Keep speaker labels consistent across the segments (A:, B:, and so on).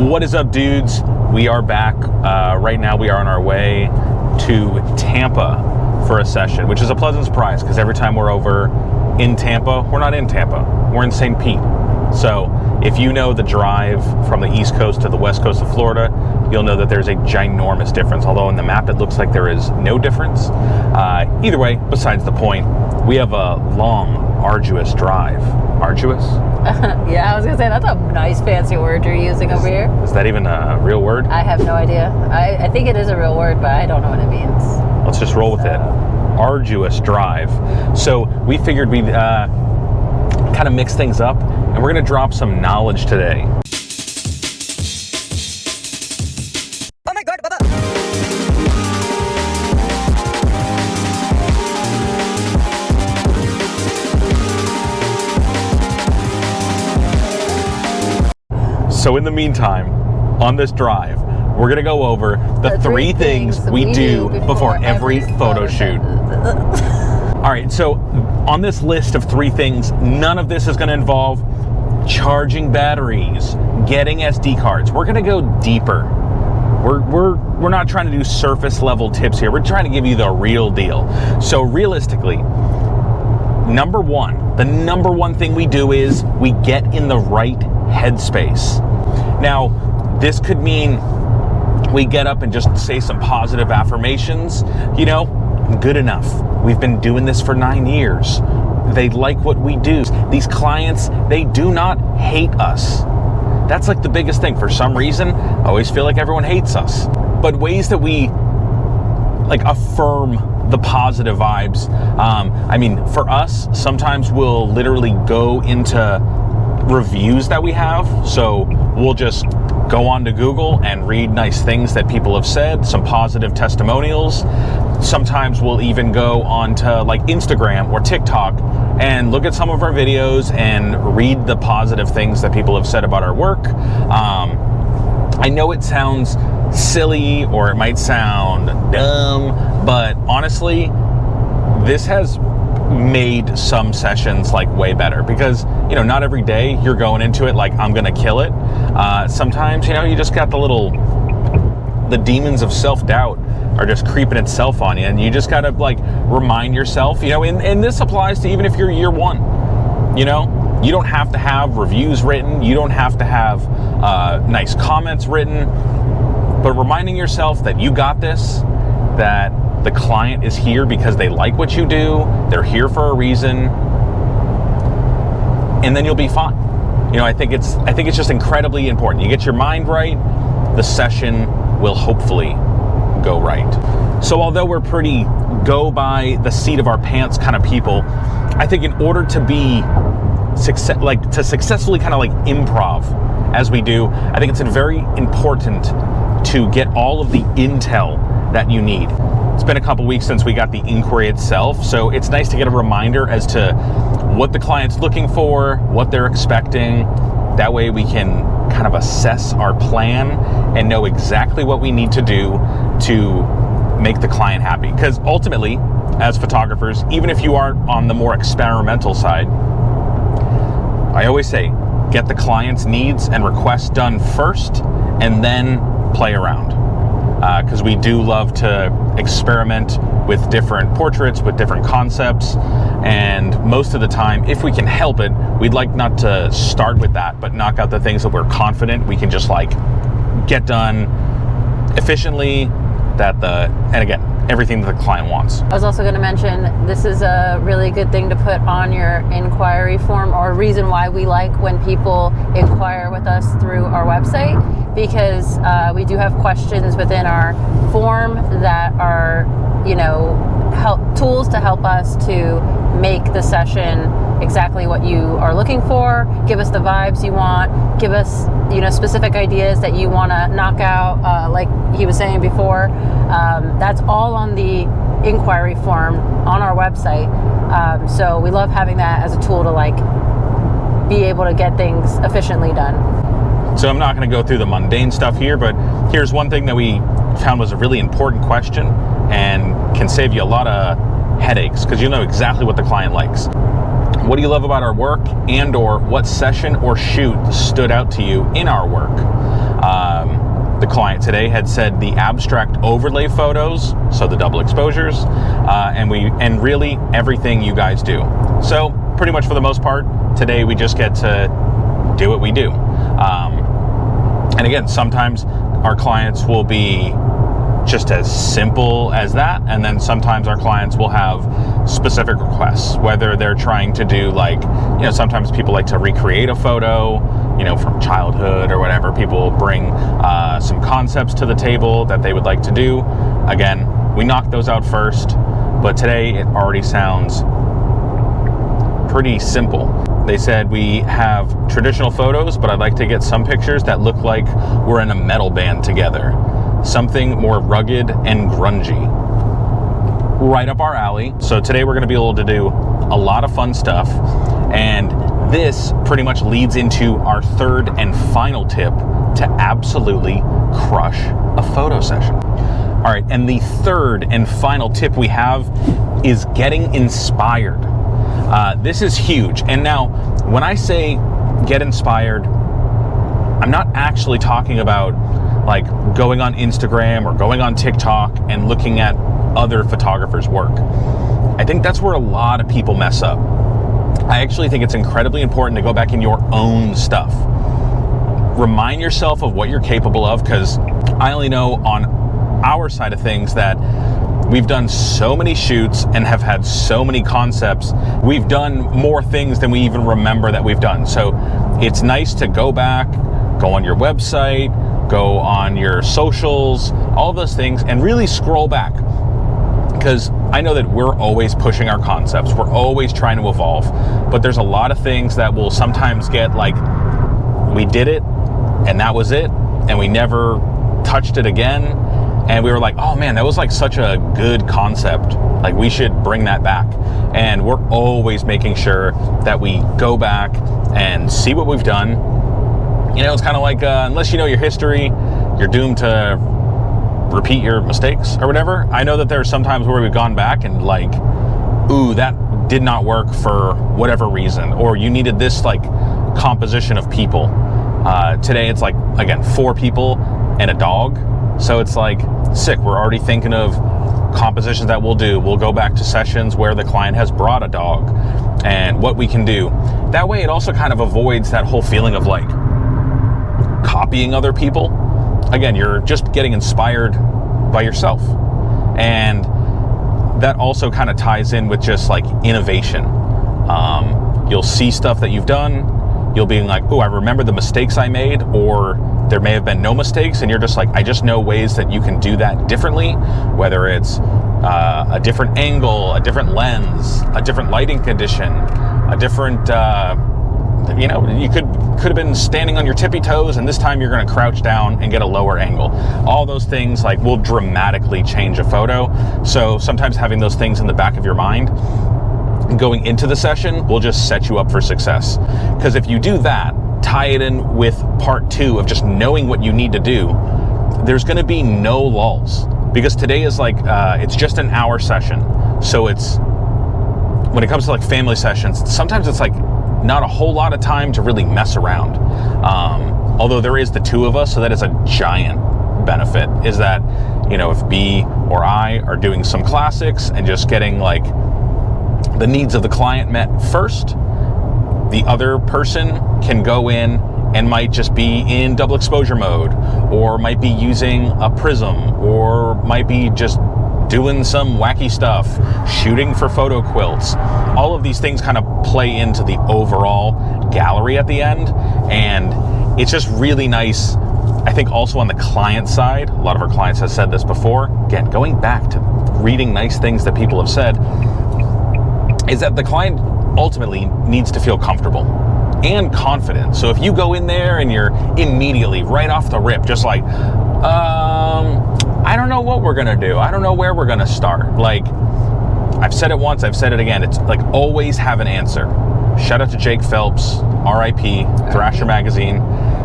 A: What is up, dudes? We are back. Right now we are on our way to Tampa for a session, which is a pleasant surprise because every time we're over in Tampa, we're not in Tampa, we're in St. Pete. So if you know the drive from the East Coast to the West Coast of Florida, you'll know that there's a ginormous difference. Although on the map it looks like there is no difference. Either way, besides the point, we have a long, arduous drive. Arduous?
B: Yeah, I was gonna say, that's a nice fancy word you're using over here.
A: Is that even a real word?
B: I have no idea. I think it is a real word, but I don't know what it means.
A: Let's just roll with it. Arduous drive. So we figured we'd kind of mix things up, and we're gonna drop some knowledge today.
B: Oh my God, Baba!
A: So in the meantime, on this drive, we're gonna go over the three things we do before every photo shoot. All right, so on this list of 3 things, none of this is gonna involve charging batteries, getting SD cards. We're gonna go deeper. We're not trying to do surface level tips here. We're trying to give you the real deal. So realistically, the number one thing we do is we get in the right headspace. Now, this could mean we get up and just say some positive affirmations. You know, good enough. We've been doing this for 9 years. They like what we do. These clients, they do not hate us. That's like the biggest thing. For some reason, I always feel like everyone hates us. But ways that we like affirm the positive vibes. I mean, for us, sometimes we'll literally go into reviews that we have. So we'll just go on to Google and read nice things that people have said, some positive testimonials. Sometimes we'll even go onto like Instagram or TikTok and look at some of our videos and read the positive things that people have said about our work. I know it sounds silly or it might sound dumb, but honestly, this has made some sessions like way better because, you know, not every day you're going into it like I'm gonna kill it. Sometimes, you know, you just got the demons of self-doubt are just creeping itself on you, and you just gotta like remind yourself, you know, and this applies to even if you're year 1, you know, you don't have to have reviews written, you don't have to have nice comments written, but reminding yourself that you got this, that the client is here because they like what you do, they're here for a reason, and then you'll be fine. You know, I think it's just incredibly important. You get your mind right, the session will hopefully go right. So although we're pretty go by the seat of our pants kind of people, I think in order to be successfully kind of like improv as we do, I think it's very important to get all of the intel that you need. It's been a couple weeks since we got the inquiry itself, so it's nice to get a reminder as to what the client's looking for, what they're expecting. That way we can kind of assess our plan and know exactly what we need to do to make the client happy. Because ultimately, as photographers, even if you are on the more experimental side, I always say, get the client's needs and requests done first and then play around. Because we do love to experiment with different portraits, with different concepts, and most of the time, if we can help it, we'd like not to start with that, but knock out the things that we're confident we can just like get done efficiently, and again, everything that the client wants.
B: I was also going to mention, this is a really good thing to put on your inquiry form, or a reason why we like when people inquire with us through our website, because we do have questions within our form that are, you know, tools to help us to make the session exactly what you are looking for, give us the vibes you want, give us, you know, specific ideas that you want to knock out, like he was saying before. That's all on the inquiry form on our website. So we love having that as a tool to like be able to get things efficiently done.
A: So I'm not going to go through the mundane stuff here, but here's one thing that we found was a really important question and can save you a lot of headaches because you know exactly what the client likes. What do you love about our work, and or what session or shoot stood out to you in our work? The client today had said the abstract overlay photos, so the double exposures, and really everything you guys do. So pretty much for the most part, today we just get to do what we do. And again, sometimes our clients will be just as simple as that, and then sometimes our clients will have specific requests, whether they're trying to do sometimes people like to recreate a photo, from childhood or whatever. People bring some concepts to the table that they would like to do. Again, we knock those out first, but today it already sounds pretty simple. They said we have traditional photos, but I'd like to get some pictures that look like we're in a metal band together. Something more rugged and grungy. Right up our alley. So today we're going to be able to do a lot of fun stuff, and this pretty much leads into our third and final tip to absolutely crush a photo session. All right, and the third and final tip we have is getting inspired. This is huge. And now, when I say get inspired, I'm not actually talking about like going on Instagram or going on TikTok and looking at other photographers' work. I think that's where a lot of people mess up. I actually think it's incredibly important to go back in your own stuff. Remind yourself of what you're capable of, because I only know on our side of things that we've done so many shoots and have had so many concepts. We've done more things than we even remember that we've done. So it's nice to go back, go on your website, go on your socials, all those things, and really scroll back. Because I know that we're always pushing our concepts. We're always trying to evolve. But there's a lot of things that will sometimes get like, we did it and that was it, and we never touched it again. And we were like, oh man, that was like such a good concept. Like, we should bring that back. And we're always making sure that we go back and see what we've done. It's kind of like, unless you know your history, you're doomed to repeat your mistakes or whatever. I know that there are some times where we've gone back and like, ooh, that did not work for whatever reason, or you needed this like composition of people. Today it's like, again, 4 people and a dog. So it's like sick. We're already thinking of compositions that we'll do. We'll go back to sessions where the client has brought a dog and what we can do. That way it also kind of avoids that whole feeling of like copying other people. Again, you're just getting inspired by yourself. And that also kind of ties in with just like innovation. You'll see stuff that you've done. You'll be like, oh, I remember the mistakes I made, or there may have been no mistakes, and you're just like, I just know ways that you can do that differently, whether it's a different angle, a different lens, a different lighting condition, a different, you could have been standing on your tippy toes, and this time you're going to crouch down and get a lower angle. All those things like will dramatically change a photo. So sometimes having those things in the back of your mind going into the session will just set you up for success. Because if you do that, tie it in with part 2 of just knowing what you need to do, there's going to be no lulls. Because today is like, it's just an hour session. So it's, when it comes to like family sessions, sometimes it's like not a whole lot of time to really mess around. Although there is the 2 of us, so that is a giant benefit, is that, if B or I are doing some classics and just getting like the needs of the client met first, the other person can go in and might just be in double exposure mode, or might be using a prism, or might be just doing some wacky stuff, shooting for photo quilts. All of these things kind of play into the overall gallery at the end, and it's just really nice. I think also on the client side, a lot of our clients have said this before, again, going back to reading nice things that people have said, is that the client ultimately needs to feel comfortable and confident. So if you go in there and you're immediately, right off the rip, just like, I don't know what we're gonna do. I don't know where we're gonna start. Like, I've said it once, I've said it again. It's like, always have an answer. Shout out to Jake Phelps, RIP, Thrasher Magazine.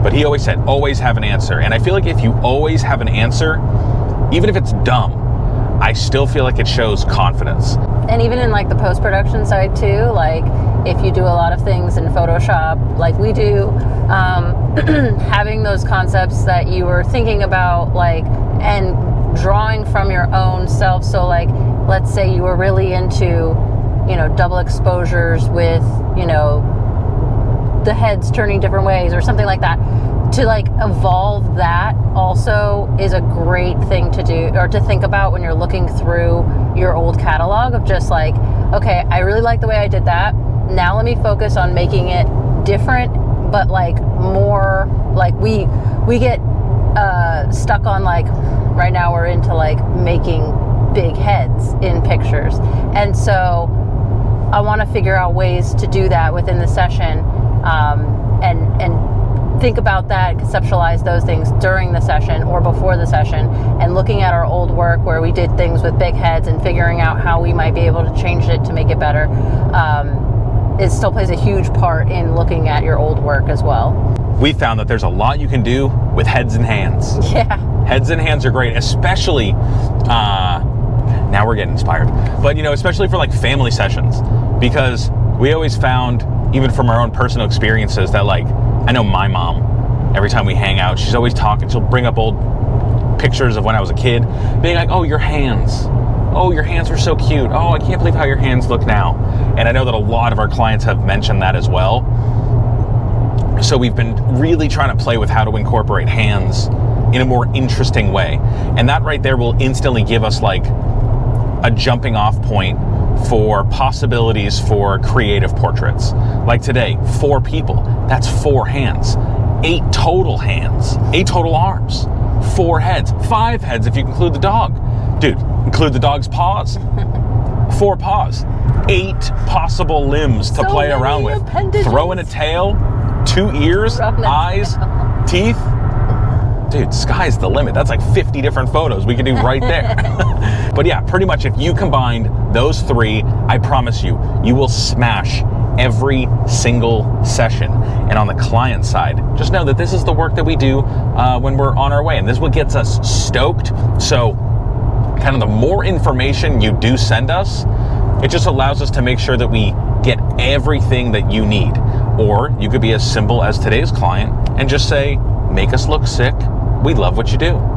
A: But he always said, always have an answer. And I feel like if you always have an answer, even if it's dumb, I still feel like it shows confidence.
B: And even in like the post-production side too, like if you do a lot of things in Photoshop like we do, having those concepts that you were thinking about, like, and drawing from your own self. So like, let's say you were really into, you know, double exposures with, you know, the heads turning different ways or something like that. To like evolve that also is a great thing to do, or to think about when you're looking through your old catalog, of just like, okay, I really like the way I did that. Now let me focus on making it different, but like more like we get stuck on, like, right now we're into like making big heads in pictures. And so I want to figure out ways to do that within the session, and think about that, conceptualize those things during the session or before the session, and looking at our old work where we did things with big heads and figuring out how we might be able to change it to make it better. It still plays a huge part in looking at your old work as well.
A: We found that there's a lot you can do with heads and hands.
B: Yeah.
A: Heads and hands are great, especially, now we're getting inspired, but you know, especially for like family sessions, because we always found, even from our own personal experiences, that like, I know my mom, every time we hang out, she's always talking, she'll bring up old pictures of when I was a kid, being like, oh, your hands. Oh, your hands were so cute. Oh, I can't believe how your hands look now. And I know that a lot of our clients have mentioned that as well. So we've been really trying to play with how to incorporate hands in a more interesting way. And that right there will instantly give us like a jumping off point for possibilities for creative portraits. Like today, 4 people, that's 4 hands, 8 total hands, 8 total arms, 4 heads, 5 heads if you include the dog. Dude, include the dog's paws, 4 paws, 8 possible limbs to play around with.
B: Appendages.
A: Throw in a tail, 2 ears, eyes, teeth. Dude, sky's the limit. That's like 50 different photos we can do right there. But yeah, pretty much if you combined those 3, I promise you, you will smash every single session. And on the client side, just know that this is the work that we do when we're on our way. And this is what gets us stoked. So kind of the more information you do send us, it just allows us to make sure that we get everything that you need. Or you could be as simple as today's client and just say, make us look sick. We love what you do.